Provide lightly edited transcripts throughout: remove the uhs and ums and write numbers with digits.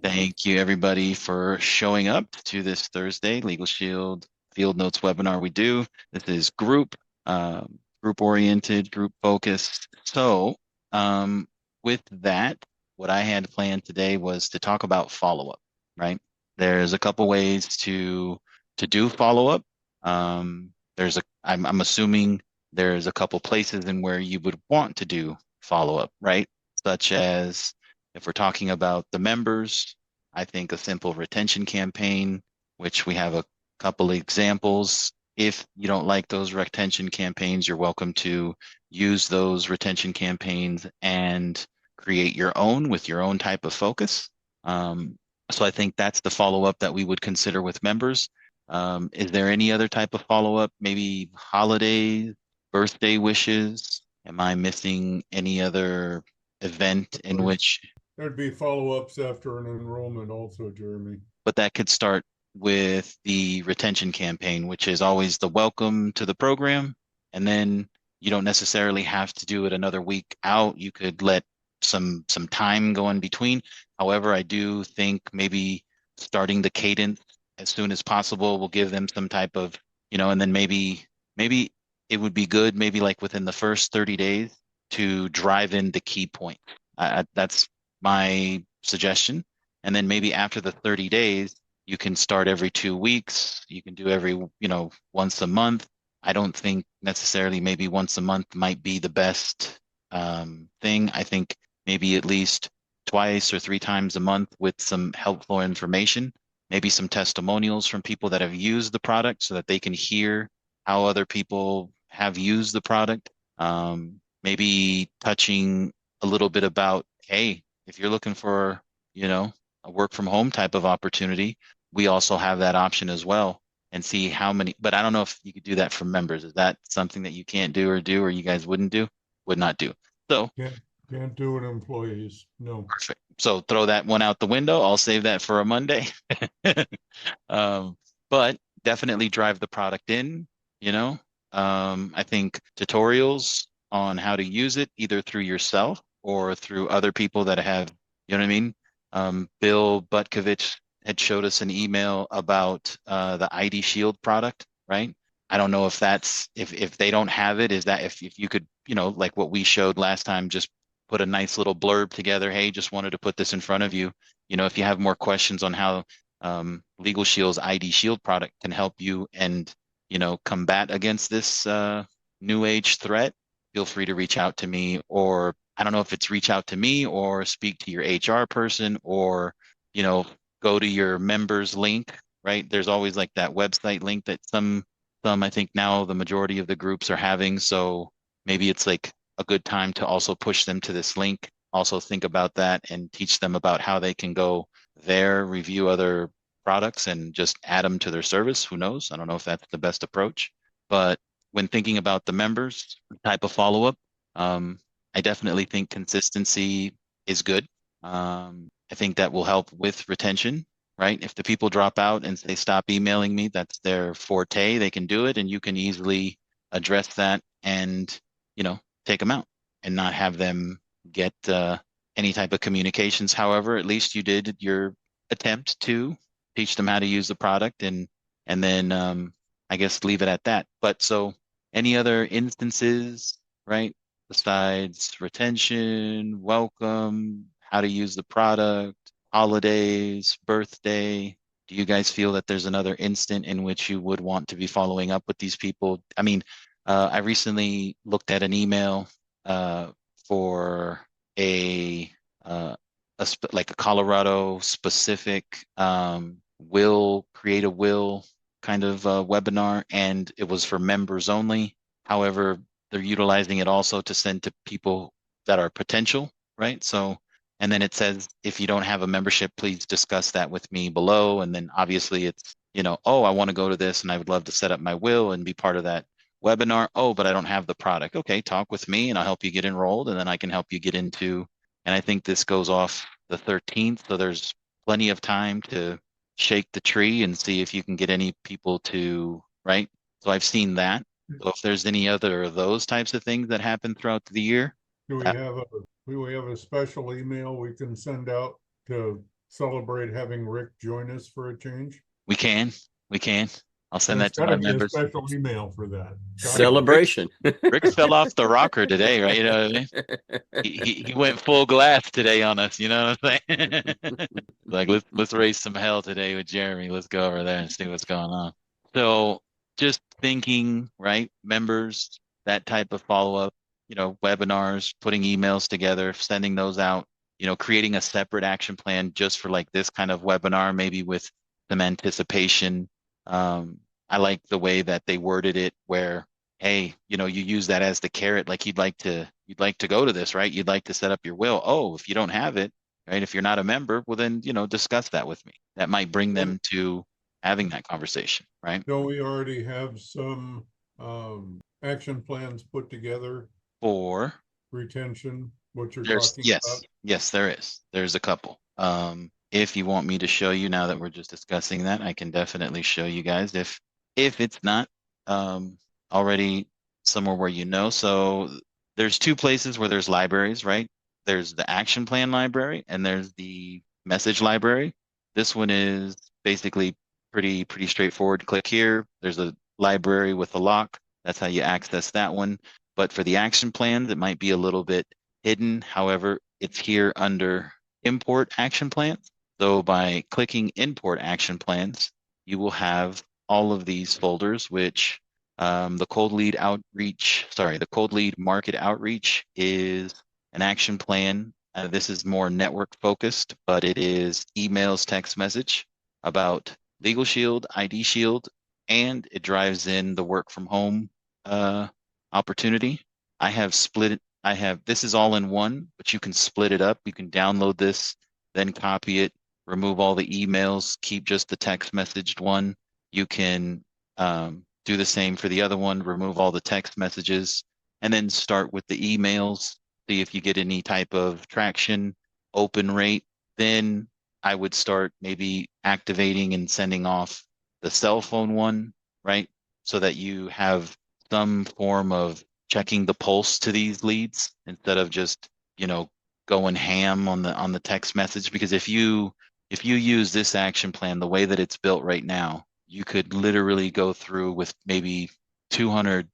Thank you, everybody, for showing up to this Thursday LegalShield Field Notes webinar we do. This is group oriented, group focused. So, um, with that, what I had planned today was to talk about follow-up, right? There's a couple ways to do follow-up. I'm assuming there's a couple places in where you would want to do follow-up, right? Such as if we're talking about the members, I think a simple retention campaign, which we have a couple examples. If you don't like those retention campaigns, you're welcome to use those retention campaigns and create your own with your own type of focus. Um, so I think that's the follow-up that we would consider with members. Is there any other type of follow-up? Maybe holidays, birthday wishes? Am I missing any other event in Right. which, There'd be follow-ups after an enrollment also, Jeremy. but that could start with the retention campaign, which is always the welcome to the program. And then you don't necessarily have to do it another week out. You could let some time go in between. However, I do think maybe starting the cadence as soon as possible will give them some type of, and then maybe it would be good, maybe like within the first 30 days to drive in the key point. That's my suggestion. And then maybe after the 30 days, you can start every 2 weeks. You can do every, once a month. I don't think necessarily maybe once a month might be the best thing. I think maybe at least twice or three times a month with some helpful information, maybe some testimonials from people that have used the product so that they can hear how other people have used the product. Maybe touching a little bit about, hey, if you're looking for, a work from home type of opportunity, we also have that option as well and see how many, but I don't know if you could do that for members. Is that something that you can't do or you guys would not do? So Can't can't do it employees. No. perfect. So throw that one out the window. I'll save that for a Monday. Um, but definitely drive the product in, you know. I think tutorials on how to use it either through yourself or through other people that have, you know what I mean? Bill Butkovich had showed us an email about the ID Shield product, right? I don't know if that's if they don't have it, is that if you could, like what we showed last time, just put a nice little blurb together. Hey, just wanted to put this in front of you. If you have more questions on how LegalShield's ID Shield product can help you and combat against this new age threat, feel free to reach out to me. Or I don't know if it's reach out to me or speak to your HR person or you know go to your members link. Right? There's always like that website link that some I think now the majority of the groups are having. So maybe it's like a good time to also push them to this link. Also think about that and teach them about how they can go there, review other products and just add them to their service. Who knows? I don't know if that's the best approach. But when thinking about the members type of follow-up, um, I definitely think consistency is good. I think that will help with retention, right? If the people drop out and they stop emailing me, that's their forte. They can do it, and you can easily address that and, take them out and not have them get any type of communications. However, at least you did your attempt to teach them how to use the product and then I guess leave it at that. But so any other instances, right? Besides retention, welcome, how to use the product, holidays, birthday. Do you guys feel that there's another instant in which you would want to be following up with these people? I mean, I recently looked at an email for a uh, like a Colorado specific will create a will kind of webinar, and it was for members only. However, they're utilizing it also to send to people that are potential, right? So, and then it says, if you don't have a membership, please discuss that with me below. And then obviously it's, oh, I want to go to this and I would love to set up my will and be part of that webinar. Oh, but I don't have the product. Okay, talk with me and I'll help you get enrolled and then I can help you get into, and I think this goes off the 13th. So there's plenty of time to shake the tree and see if you can get any people to, right? So I've seen that. So if there's any other of those types of things that happen throughout the year, Do we that have a do we have a special email we can send out to celebrate having Rick join us for a change? We can, we can. I'll send There's that to got my to be a members. special email for that. Got to be. Rick's Celebration. Rick fell off the rocker today, right? You know what I mean? He went full glass today on us. You know what I'm saying? Like let's raise some hell today with Jeremy. Let's go over there and see what's going on. So just thinking, right? Members, that type of follow-up, webinars, putting emails together, sending those out, creating a separate action plan just for like this kind of webinar, maybe with some anticipation. I like the way that they worded it where, hey, you use that as the carrot, like you'd like to go to this, right? You'd like to set up your will. Oh, if you don't have it, right? If you're not a member, well then, discuss that with me. That might bring them to having that conversation, right? Don't we already have some action plans put together? Or Retention, what you're there's talking yes, about? yes, there is. There's a couple. If you want me to show you now that we're just discussing that, I can definitely show you guys if it's not um already somewhere where So there's two places where there's libraries, right? There's the action plan library and there's the message library. This one is basically pretty straightforward. Click here. There's a library with a lock. That's how you access that one. But for the action plans, it might be a little bit hidden. However, it's here under import action plans. So by clicking import action plans, you will have all of these folders, which the the cold lead market outreach is an action plan. This is more network focused, but it is emails, text message about Legal Shield, ID Shield, and it drives in the work from home opportunity. I have split it. This is all in one, but you can split it up. You can download this, then copy it, remove all the emails, keep just the text messaged one. You can do the same for the other one, remove all the text messages, and then start with the emails, see if you get any type of traction, open rate. Then I would start maybe activating and sending off the cell phone one, right? So that you have some form of checking the pulse to these leads instead of just, going ham on the text message. Because if you use this action plan the way that it's built right now, you could literally go through with maybe 200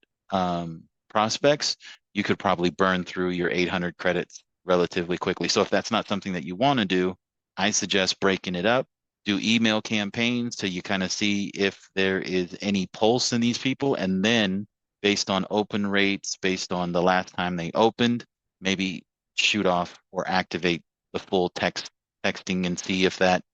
prospects. You could probably burn through your 800 credits relatively quickly. So if that's not something that you want to do, I suggest breaking it up. Do email campaigns so you kind of see if there is any pulse in these people, and then based on open rates, based on the last time they opened, maybe shoot off or activate the full texting and see if that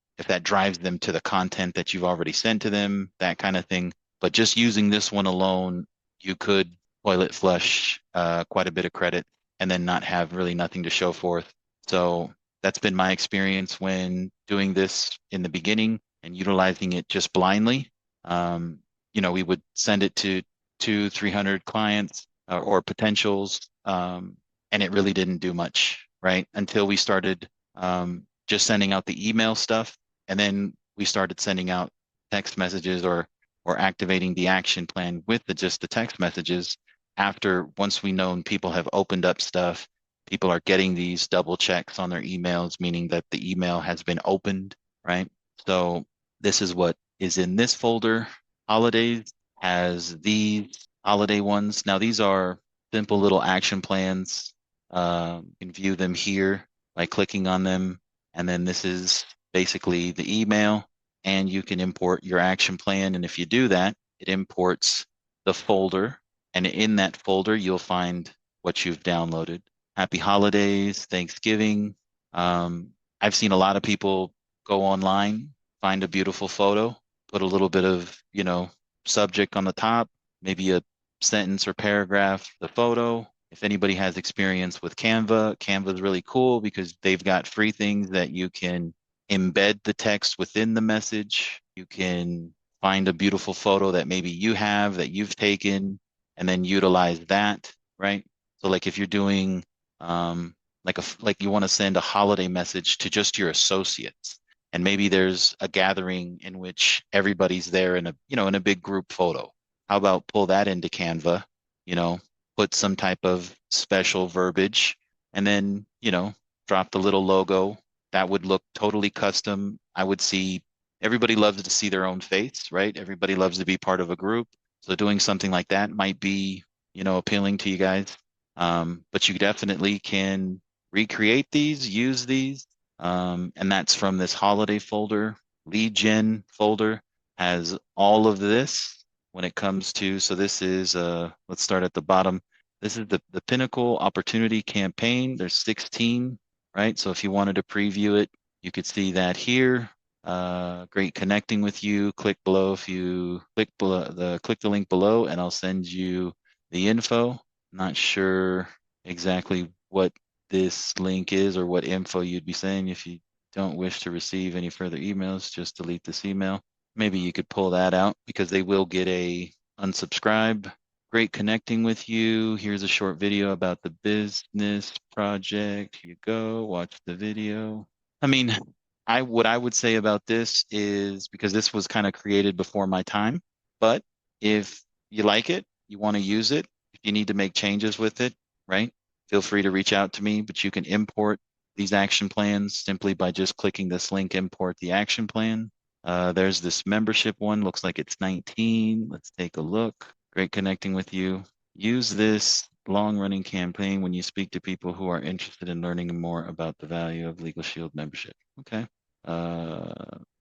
drives them to the content that you've already sent to them, that kind of thing. But just using this one alone, you could toilet flush quite a bit of credit and then not have really nothing to show forth. So that's been my experience when doing this in the beginning and utilizing it just blindly. We would send it to 300 clients or potentials, and it really didn't do much, right? Until we started just sending out the email stuff, and then we started sending out text messages or activating the action plan with just the text messages. Once we know people have opened up stuff, people are getting these double checks on their emails, meaning that the email has been opened, right? So this is what is in this folder. Holidays has these holiday ones. Now these are simple little action plans. You can view them here by clicking on them. And then this is basically the email, and you can import your action plan. And if you do that, it imports the folder. And in that folder, you'll find what you've downloaded. Happy holidays, Thanksgiving. I've seen a lot of people go online, find a beautiful photo, put a little bit of, subject on the top, maybe a sentence or paragraph, the photo. If anybody has experience with Canva is really cool because they've got free things that you can embed the text within the message. You can find a beautiful photo that maybe you have that you've taken and then utilize that, right? So like if you're doing like you want to send a holiday message to just your associates, and maybe there's a gathering in which everybody's there in a big group photo. How about pull that into Canva, you know, put some type of special verbiage, and then, drop the little logo that would look totally custom. I would see everybody loves to see their own face, right? Everybody loves to be part of a group. So doing something like that might be, appealing to you guys. But you definitely can recreate these, use these. And that's from this holiday folder. Lead gen folder has all of this when it comes to, so this is, let's start at the bottom. This is the Pinnacle Opportunity Campaign. There's 16, right? So if you wanted to preview it, you could see that here. Great connecting with you. Click below if you click the link below, and I'll send you the info. Not sure exactly what this link is or what info you'd be saying. If you don't wish to receive any further emails, just delete this email. Maybe you could pull that out because they will get a unsubscribe. Great connecting with you. Here's a short video about the business project. Here you go. Watch the video. I mean, what I would say about this is because this was kind of created before my time, but if you like it, you want to use it, if you need to make changes with it, right? Feel free to reach out to me, but you can import these action plans simply by just clicking this link, import the action plan. There's this membership one, looks like it's 19. Let's take a look. Great connecting with you. Use this long-running campaign when you speak to people who are interested in learning more about the value of LegalShield membership. Okay.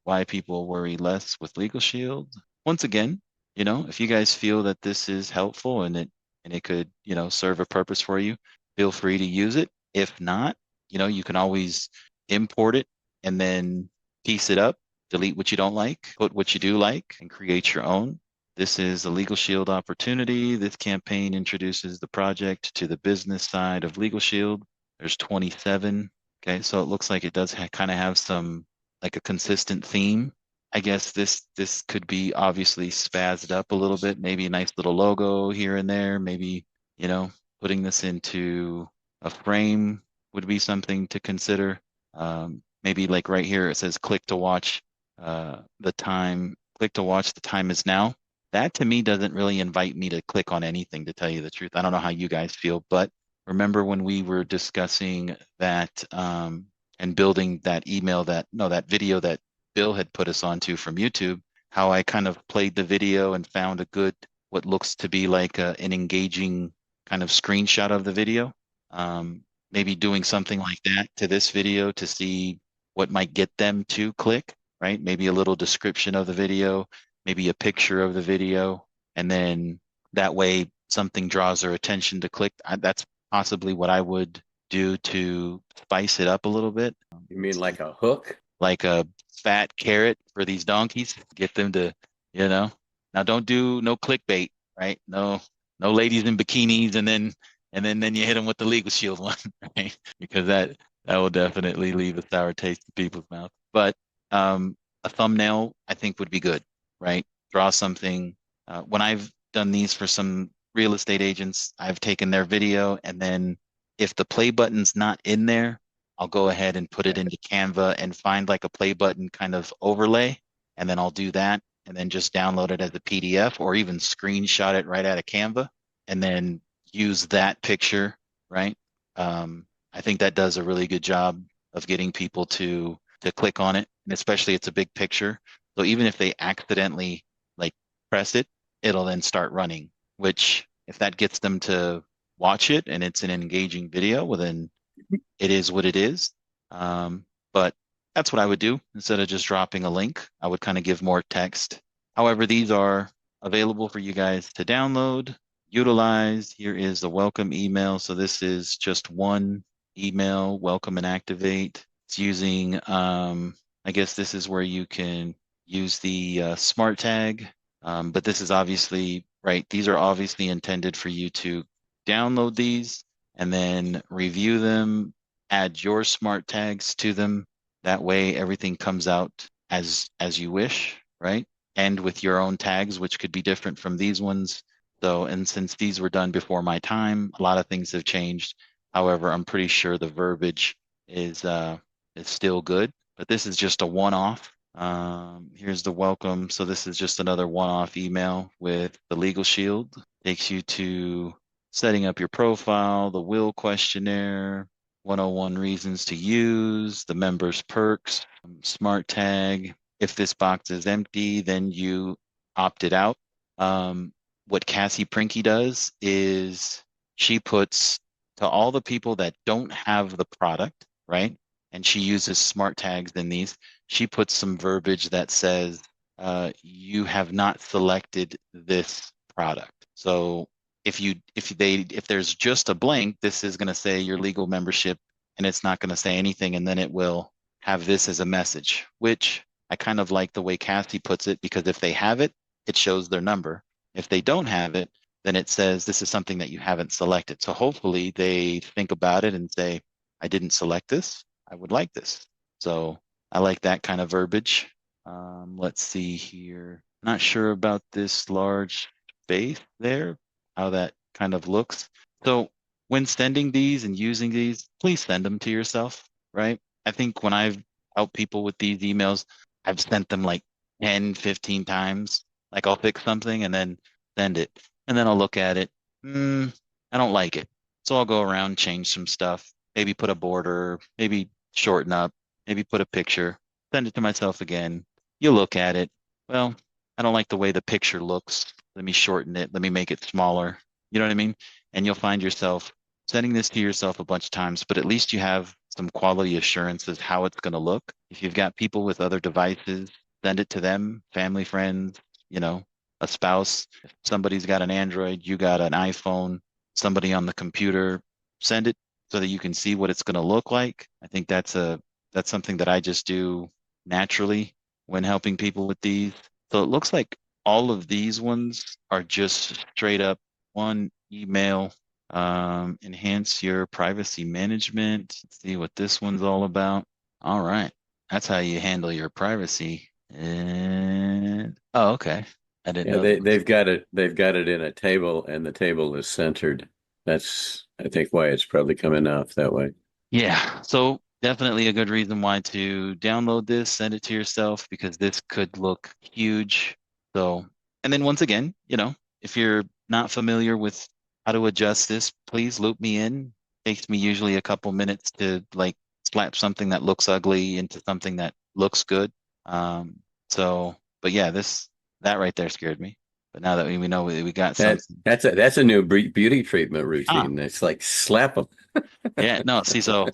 Why people worry less with LegalShield. Once again, if you guys feel that this is helpful and it could, serve a purpose for you, feel free to use it. If not, you can always import it and then piece it up, delete what you don't like, put what you do like, and create your own. This is a LegalShield opportunity. This campaign introduces the project to the business side of LegalShield. There's 27. Okay, so it looks like it does kind of have some like a consistent theme. I guess this could be obviously spazzed up a little bit, maybe a nice little logo here and there, maybe, putting this into a frame would be something to consider. Maybe like right here, it says click to watch click to watch, the time is now. That to me doesn't really invite me to click on anything, to tell you the truth. I don't know how you guys feel, but remember when we were discussing that and building that that video that Bill had put us onto from YouTube, how I kind of played the video and found what looks to be like an engaging kind of screenshot of the video. Maybe doing something like that to this video to see what might get them to click, right? Maybe a little description of the video, maybe a picture of the video, and then that way something draws their attention to click. That's possibly what I would do to spice it up a little bit. You mean like a hook? Like a fat carrot for these donkeys, get them to, now don't do no clickbait, right? No ladies in bikinis and then you hit them with the Legal Shield one, right? Because that will definitely leave a sour taste in people's mouth. But a thumbnail I think would be good, right? Draw something. When I've done these for some real estate agents, I've taken their video and then if the play button's not in there, I'll go ahead and put it into Canva and find like a play button kind of overlay. And then I'll do that and then just download it as a PDF or even screenshot it right out of Canva and then use that picture, right? I think that does a really good job of getting people to click on it, and especially it's a big picture. So even if they accidentally like press it, it'll then start running, which if that gets them to watch it and it's an engaging video, well then it is what it is. But that's what I would do instead of just dropping a link. I would kind of give more text. However, these are available for you guys to download, utilize. Here is the welcome email. So this is just one email, welcome and activate. It's using, I guess this is where you can use the smart tag. But this is obviously, right, these are obviously intended for you to download these and then review them, add your smart tags to them. That way everything comes out as you wish, right? And with your own tags, which could be different from these ones. So, and since these were done before my time, a lot of things have changed. However, I'm pretty sure the verbiage is still good, but this is just a one-off. Here's the welcome. So this is just another one-off email with the Legal Shield. Takes you to setting up your profile, the will questionnaire, 101 reasons to use, the members perks, smart tag. If this box is empty, then you opt it out. Um, what Cassie Prinky does is she puts to all the people that don't have the product, right? And she uses smart tags in these. She puts some verbiage that says, you have not selected this product. So if there's just a blank, this is going to say your legal membership, and it's not going to say anything, and then it will have this as a message, which I kind of like the way Cassie puts it, because if they have it, it shows their number. If they don't have it, then it says this is something that you haven't selected. So hopefully they think about it and say, I didn't select this. I would like this. So I like that kind of verbiage. Let's see here. Not sure about this large space there, how that kind of looks. So when sending these and using these, please send them to yourself, right? I think when I've helped people with these emails, I've sent them like 10, 15 times. Like I'll fix something and then send it. And then I'll look at it. I don't like it. So I'll go around, change some stuff, maybe put a border, maybe shorten up, maybe put a picture, send it to myself again. You look at it. Well, I don't like the way the picture looks. Let me shorten it. Let me make it smaller. You know what I mean? And you'll find yourself sending this to yourself a bunch of times, but at least you have some quality assurance as how it's going to look. If you've got people with other devices, send it to them, family, friends, you know, a spouse. If somebody's got an Android, you got an iPhone, somebody on the computer, send it so that you can see what it's going to look like. I think that's something that I just do naturally when helping people with these. So it looks like all of these ones are just straight up one email. Enhance your privacy management. Let's see what this one's all about. All right. That's how you handle your privacy. And oh, okay. I didn't Yeah, know that was. they've got it in a table and the table is centered. That's I think why it's probably coming off that way. Yeah. So definitely a good reason why to download this, send it to yourself, because this could look huge. So, and then once again, if you're not familiar with how to adjust this, please loop me in. Takes me usually a couple minutes to like slap something that looks ugly into something that looks good. But yeah, that right there scared me. But now that we know we got something. That's a new beauty treatment Ah, routine. It's like slap them. yeah, no, see, so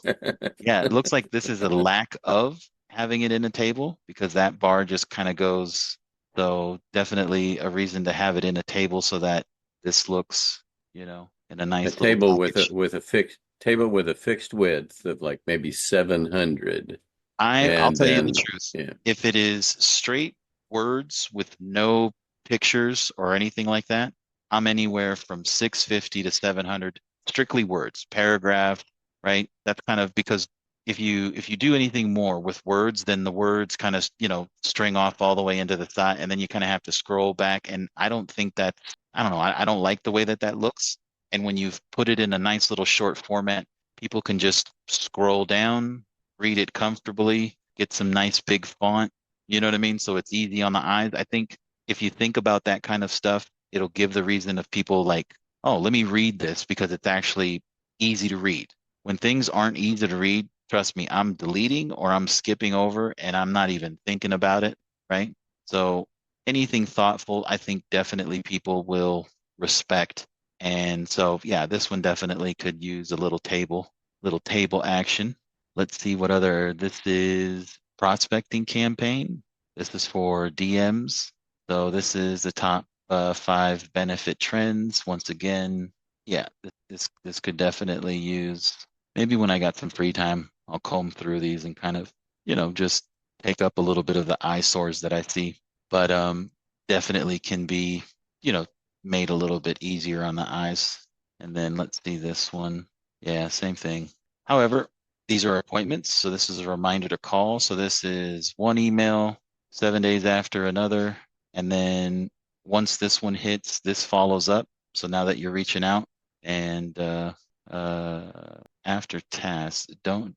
yeah, it looks like this is a lack of having it in a table because that bar just kind of goes. So definitely a reason to have it in a table so that this looks, in a A nice little table with package. a fixed table with a fixed width of like maybe 700, I'll and tell you the then truth. yeah, If it is straight words with no pictures or anything like that, I'm anywhere from 650 to 700, strictly words, paragraph, right? That's kind of because if you do anything more with words, then the words kind of, string off all the way into the side, and then you kind of have to scroll back. And I don't think I don't know, I don't like the way that that looks. And when you've put it in a nice little short format, people can just scroll down, read it comfortably, get some nice big font. You know what I mean? So it's easy on the eyes. I think if you think about that kind of stuff, it'll give the reason of people like, oh, let me read this because it's actually easy to read. When things aren't easy to read, trust me, I'm deleting or I'm skipping over and I'm not even thinking about it, right? So anything thoughtful, I think definitely people will respect. And so, yeah, this one definitely could use a little table action. Let's see what other, this is prospecting campaign. This is for DMs. So this is the top five benefit trends. Once again, yeah, this could definitely use, maybe when I got some free time, I'll comb through these and kind of, just take up a little bit of the eyesores that I see. But definitely can be, you know, made a little bit easier on the eyes. And then let's see this one. Yeah, same thing. However, these are appointments, so this is a reminder to call. So this is one email, 7 days after another. And then once this one hits, this follows up. So now that you're reaching out and after tasks, don't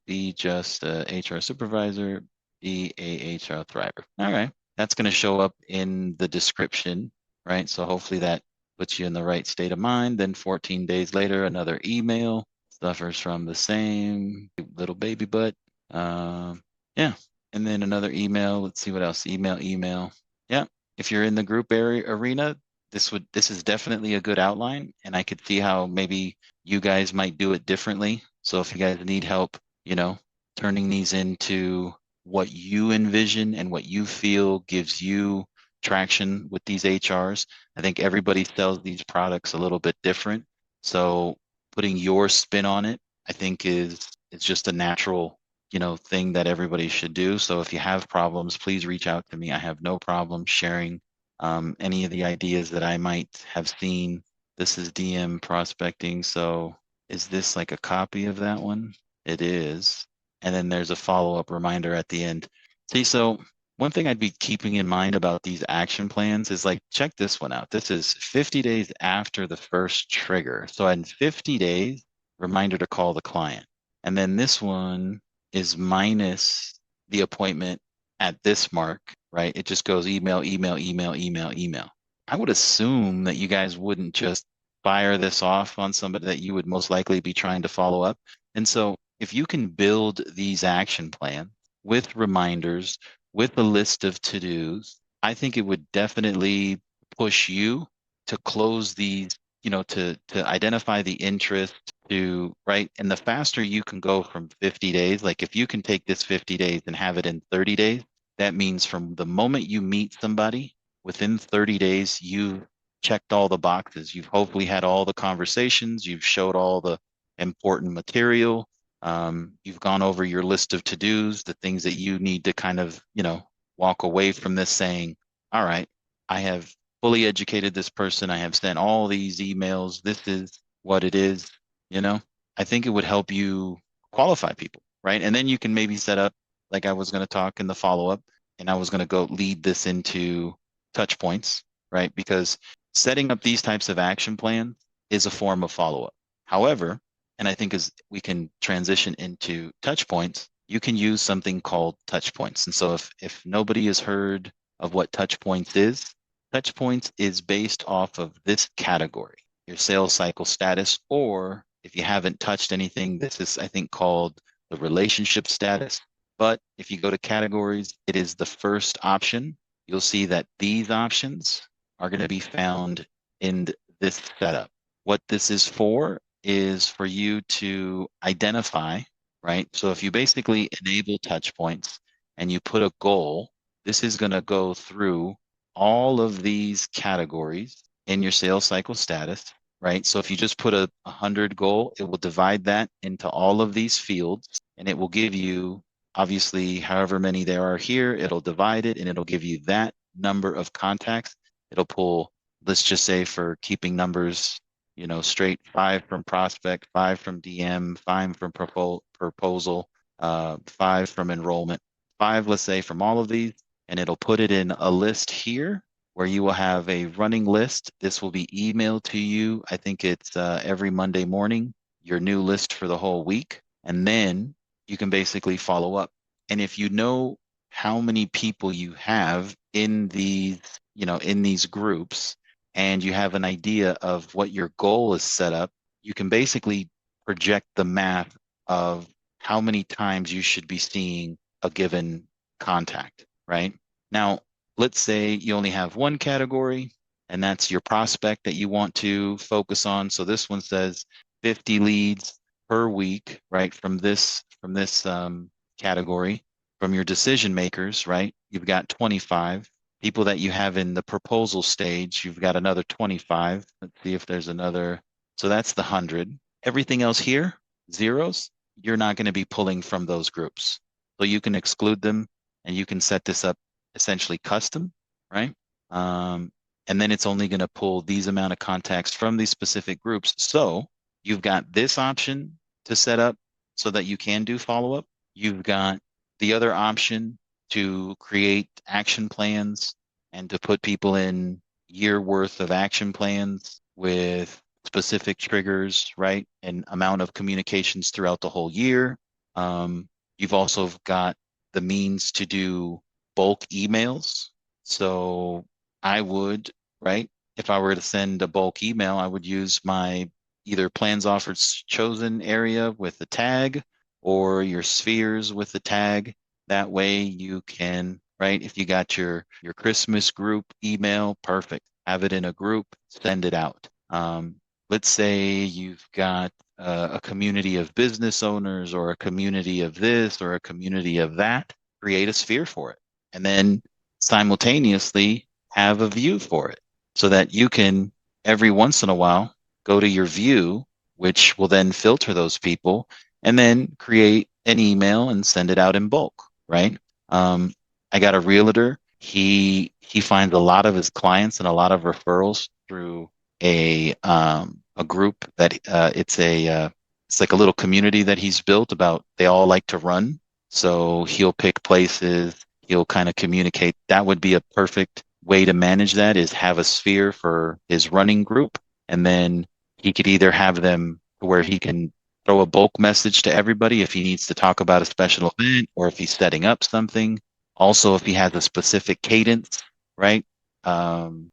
be just a HR supervisor, be a HR thriver. All right. That's going to show up in the description, right? So hopefully that puts you in the right state of mind. Then 14 days later, another email, suffers from the same little baby butt. Yeah. And then another email. Let's see what else. Email. Yeah. If you're in the group area arena, this is definitely a good outline. And I could see how maybe you guys might do it differently. So if you guys need help, turning these into what you envision and what you feel gives you traction with these HRs. I think everybody sells these products a little bit different. So putting your spin on it, I think is just a natural, thing that everybody should do. So if you have problems, please reach out to me. I have no problem sharing any of the ideas that I might have seen. This is DM prospecting. So is this like a copy of that one? It is. And then there's a follow-up reminder at the end. See, so one thing I'd be keeping in mind about these action plans is like, check this one out. This is 50 days after the first trigger. So in 50 days, reminder to call the client. And then this one is minus the appointment at this mark, right? It just goes email, email, email, email, email. I would assume that you guys wouldn't just fire this off on somebody that you would most likely be trying to follow up. And so if you can build these action plans with reminders, with a list of to-dos, I think it would definitely push you to close these, to identify the interest to, right? And the faster you can go from 50 days, like if you can take this 50 days and have it in 30 days, that means from the moment you meet somebody, within 30 days, you've checked all the boxes. You've hopefully had all the conversations, you've showed all the important material. You've gone over your list of to-dos, the things that you need to kind of, walk away from this saying, all right, I have fully educated this person. I have sent all these emails. This is what it is. I think it would help you qualify people, right? And then you can maybe set up, like I was going to talk in the follow-up, and I was going to go lead this into touch points, right? Because setting up these types of action plans is a form of follow-up. However, and I think as we can transition into touch points, you can use something called touch points. And so if nobody has heard of what touch points is based off of this category, your sales cycle status, or if you haven't touched anything, this is, I think, called the relationship status. But if you go to categories, it is the first option. You'll see that these options are going to be found in this setup. What this is for you to identify, right? So if you basically enable touch points and you put a goal, this is going to go through all of these categories in your sales cycle status, right? So if you just put a 100 goal, it will divide that into all of these fields, and it will give you, obviously, however many there are here, it'll divide it and it'll give you that number of contacts. It'll pull, let's just say for keeping numbers, straight, 5 from prospect, 5 from DM, 5 from proposal, 5 from enrollment, 5, let's say, from all of these, and it'll put it in a list here where you will have a running list. This will be emailed to you. I think it's every Monday morning, your new list for the whole week. And then you can basically follow up. And if you know how many people you have in these, in these groups, and you have an idea of what your goal is set up, you can basically project the math of how many times you should be seeing a given contact, right? Now, let's say you only have one category, and that's your prospect that you want to focus on. So this one says 50 leads per week, right? From this category. From your decision makers, right? You've got 25. People that you have in the proposal stage, you've got another 25. Let's see if there's another. So that's the 100. Everything else here, zeros, you're not going to be pulling from those groups. So you can exclude them, and you can set this up essentially custom, right? And then it's only going to pull these amount of contacts from these specific groups. So you've got this option to set up so that you can do follow-up. You've got the other option to create action plans and to put people in year worth of action plans with specific triggers, right? And amount of communications throughout the whole year. You've also got the means to do bulk emails. So I would, right? If I were to send a bulk email, I would use my either plans offered chosen area with the tag or your spheres with the tag. That way you can, right? If you got your Christmas group email, perfect. Have it in a group, send it out. Let's say you've got a community of business owners or a community of this or a community of that. Create a sphere for it, and then simultaneously have a view for it so that you can every once in a while go to your view, which will then filter those people and then create an email and send it out in bulk, right? Um, I got a realtor. He finds a lot of his clients and a lot of referrals through a group that it's like a little community that he's built about they all like to run. So he'll pick places, he'll kind of communicate. That would be a perfect way to manage that is have a sphere for his running group, and then he could either have them where he can throw a bulk message to everybody if he needs to talk about a special event or if he's setting up something. Also, if he has a specific cadence, right? And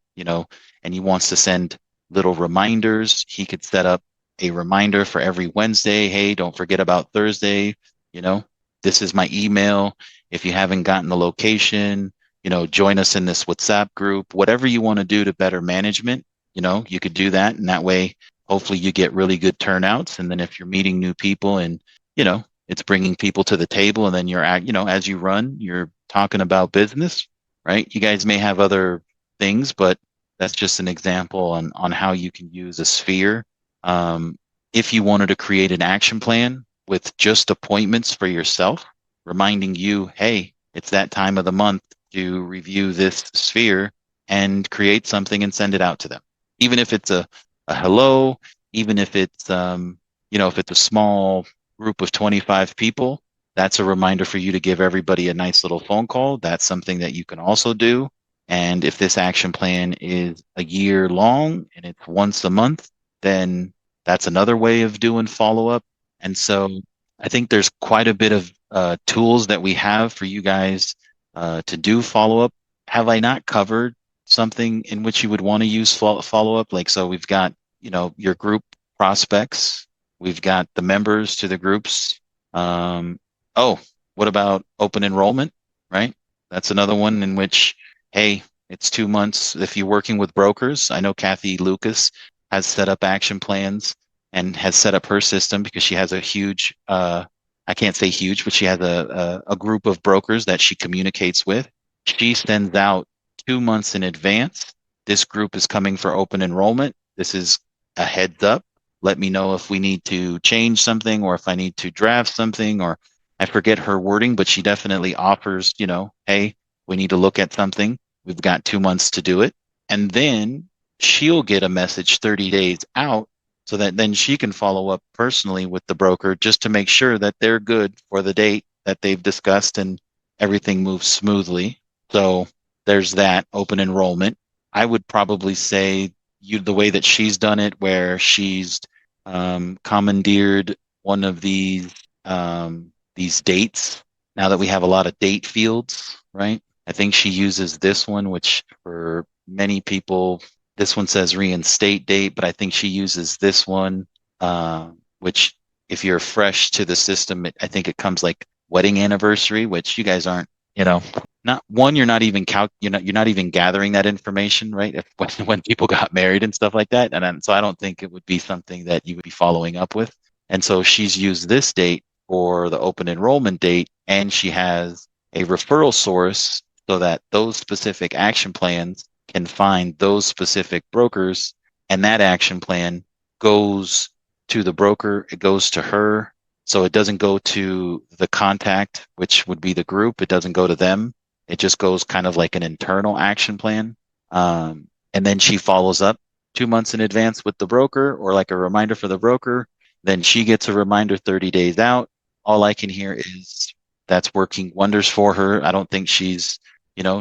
he wants to send little reminders, he could set up a reminder for every Wednesday. Hey, don't forget about Thursday. You know, this is my email. If you haven't gotten the location, join us in this WhatsApp group, whatever you want to do to better management, you could do that. And that way, hopefully you get really good turnouts. And then if you're meeting new people and, it's bringing people to the table and then as you run, you're talking about business, right? You guys may have other things, but that's just an example on how you can use a sphere. If you wanted to create an action plan with just appointments for yourself, reminding you, hey, it's that time of the month to review this sphere and create something and send it out to them. Even if it's a hello, even if it's if it's a small group of 25 people, that's a reminder for you to give everybody a nice little phone call. That's something that you can also do. And if this action plan is a year long and it's once a month, then that's another way of doing follow up. And so I think there's quite a bit of tools that we have for you guys to do follow up. Have I not covered something in which you would want to use follow up? Like, so we've got, your group prospects, we've got the members to the groups. Oh, what about open enrollment, right? That's another one in which, hey, it's 2 months. If you're working with brokers, I know Kathy Lucas has set up action plans and has set up her system because she has a huge, I can't say huge, but she has a group of brokers that she communicates with. She sends out 2 months in advance. This group is coming for open enrollment. This is a heads up. Let me know if we need to change something or if I need to draft something, or I forget her wording, but she definitely offers, hey, we need to look at something. We've got 2 months to do it. And then she'll get a message 30 days out so that then she can follow up personally with the broker just to make sure that they're good for the date that they've discussed and everything moves smoothly. So there's that open enrollment. I would probably say the way that she's done it, where she's commandeered one of these dates. Now that we have a lot of date fields, right? I think she uses this one, which for many people, this one says reinstate date, but I think she uses this one, which if you're fresh to the system, I think it comes like wedding anniversary, which you guys aren't, not one, you're not even you're not even gathering that information, right? When people got married and stuff like that. So I don't think it would be something that you would be following up with. And so she's used this date for the open enrollment date, and she has a referral source so that those specific action plans can find those specific brokers, and that action plan goes to the broker, it goes to her. So it doesn't go to the contact, which would be the group. It doesn't go to them. It just goes kind of like an internal action plan. And then she follows up 2 months in advance with the broker, or like a reminder for the broker. Then she gets a reminder 30 days out. All I can hear is that's working wonders for her. I don't think she's,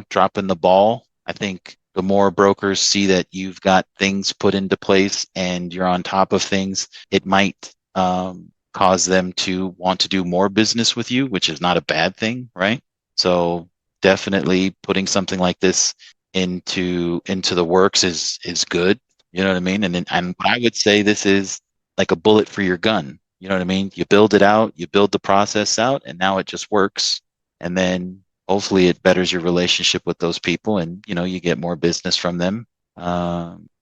dropping the ball. I think the more brokers see that you've got things put into place and you're on top of things, it might cause them to want to do more business with you, which is not a bad thing, right? So definitely putting something like this into the works is good. You know what I mean? And what I would say this is like a bullet for your gun. You know what I mean? You build it out, you build the process out, and now it just works. And then hopefully it betters your relationship with those people, and you get more business from them.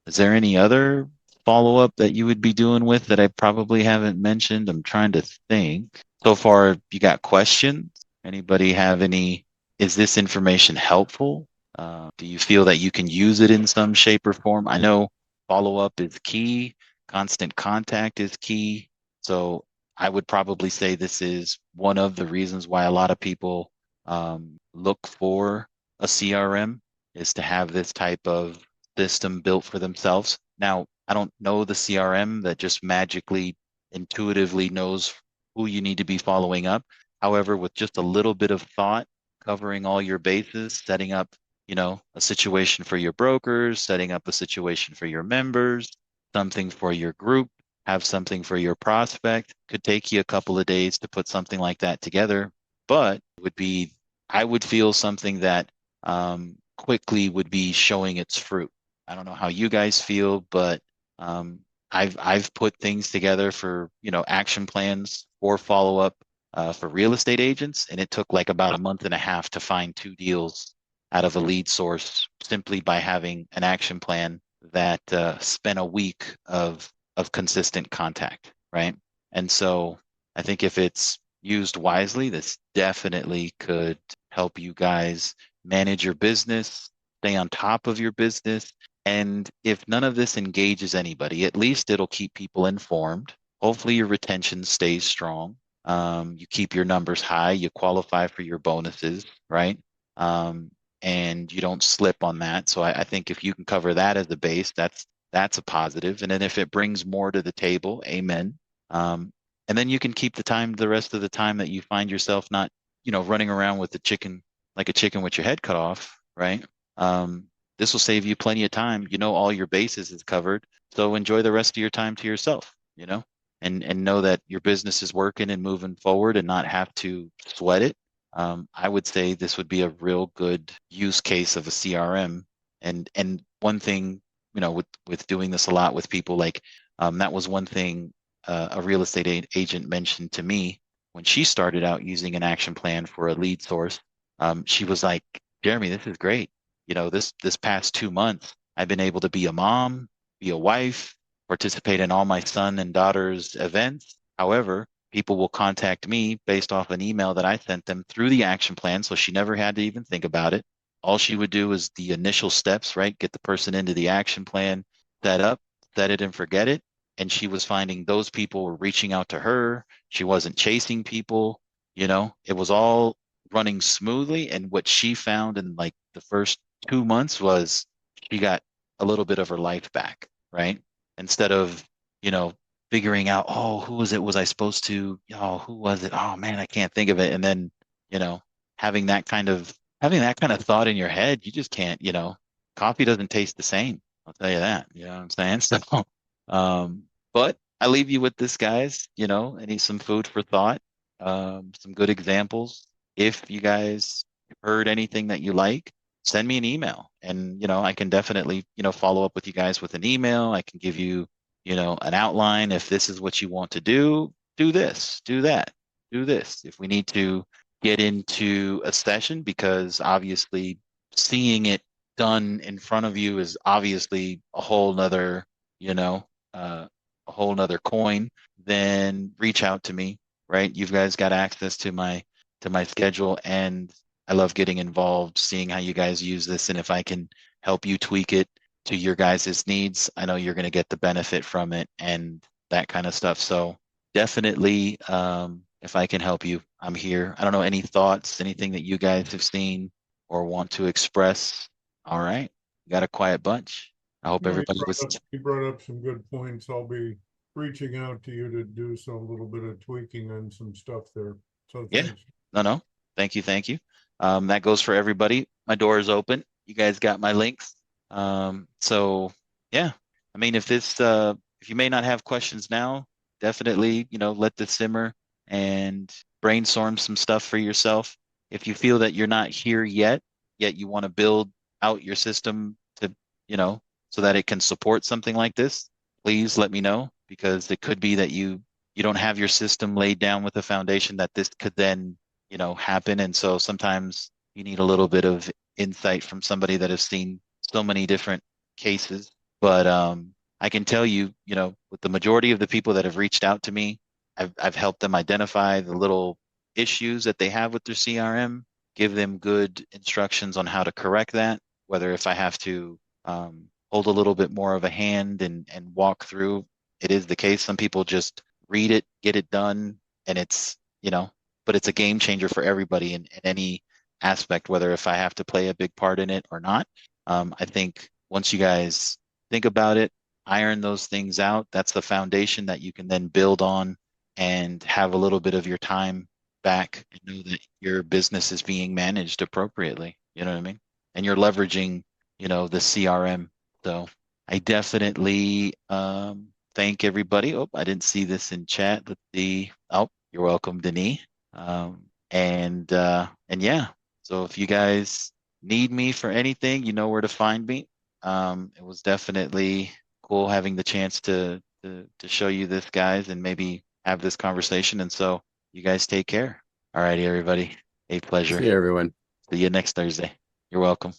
Is there any other follow up that you would be doing with that I probably haven't mentioned? I'm trying to think. So far, you got questions? Anybody have any? Is this information helpful? Do you feel that you can use it in some shape or form? I know follow up is key, constant contact is key. So I would probably say this is one of the reasons why a lot of people look for a CRM, is to have this type of system built for themselves. Now, I don't know the CRM that just magically, intuitively knows who you need to be following up. However, with just a little bit of thought, covering all your bases, setting up, a situation for your brokers, setting up a situation for your members, something for your group, have something for your prospect. Could take you a couple of days to put something like that together, but I would feel something that quickly would be showing its fruit. I don't know how you guys feel, but um, I've put things together for action plans for follow up for real estate agents, and it took like about a month and a half to find 2 deals out of a lead source simply by having an action plan that spent a week of consistent contact, right? And so I think if it's used wisely, this definitely could help you guys manage your business, stay on top of your business. And if none of this engages anybody, at least it'll keep people informed. Hopefully, your retention stays strong. You keep your numbers high, you qualify for your bonuses, right? Um, and you don't slip on that. So I think if you can cover that as a base, that's a positive. And then if it brings more to the table, amen. And then you can keep the rest of the time that you find yourself not, running around with the chicken, like a chicken with your head cut off, right? This will save you plenty of time. All your bases is covered. So enjoy the rest of your time to yourself, and know that your business is working and moving forward and not have to sweat it. I would say this would be a real good use case of a CRM. And one thing, with doing this a lot with people, like that was one thing a real estate agent mentioned to me when she started out using an action plan for a lead source. She was like, Jeremy, this is great. This past 2 months, I've been able to be a mom, be a wife, participate in all my son and daughter's events. However, people will contact me based off an email that I sent them through the action plan. So she never had to even think about it. All she would do is the initial steps, right? Get the person into the action plan, set up, set it and forget it. And she was finding those people were reaching out to her. She wasn't chasing people. It was all running smoothly. And what she found in like the first 2 months was she got a little bit of her life back, right? Instead of, you know, figuring out, oh, who was it? Was I supposed to? Oh, who was it? Oh man, I can't think of it. And then, you know, having that kind of thought in your head, you just can't, coffee doesn't taste the same. I'll tell you that. You know what I'm saying? So, um, but I leave you with this, guys, and some food for thought, some good examples. If you guys heard anything that you like, send me an email and, I can definitely, follow up with you guys with an email. I can give you, an outline. If this is what you want to do this, do that, do this. If we need to get into a session, because obviously seeing it done in front of you is obviously a whole nother, you know, a whole nother coin, then reach out to me, right? You guys got access to my schedule, and I love getting involved, seeing how you guys use this, and if I can help you tweak it to your guys' needs, I know you're going to get the benefit from it and that kind of stuff. So definitely, if I can help you, I'm here. I don't know, any thoughts, anything that you guys have seen or want to express? All right. We got a quiet bunch. I hope No, everybody was. you brought up some good points. I'll be reaching out to you to do some little bit of tweaking on some stuff there. So Yeah. thanks. No. Thank you. Thank you. That goes for everybody. My door is open. You guys got my links. So yeah, I mean, if you may not have questions now, definitely, let this simmer and brainstorm some stuff for yourself. If you feel that you're not here yet you want to build out your system to, so that it can support something like this, please let me know. because it could be that you don't have your system laid down with a foundation that this could then, happen. And so sometimes you need a little bit of insight from somebody that has seen so many different cases. But I can tell you, with the majority of the people that have reached out to me, I've helped them identify the little issues that they have with their CRM, give them good instructions on how to correct that, whether if I have to hold a little bit more of a hand and walk through. It is the case. Some people just read it, get it done, and but it's a game changer for everybody in any aspect, whether if I have to play a big part in it or not. I think once you guys think about it, iron those things out, that's the foundation that you can then build on and have a little bit of your time back and know that your business is being managed appropriately. You know what I mean? And you're leveraging, the CRM. So I definitely thank everybody. Oh, I didn't see this in chat. Let's see. Oh, you're welcome, Denis. And yeah, so if you guys need me for anything, you know where to find me. It was definitely cool having the chance to show you this, guys, and maybe have this conversation. And so you guys take care. All righty, everybody. A pleasure. See you, everyone. See you next Thursday. You're welcome.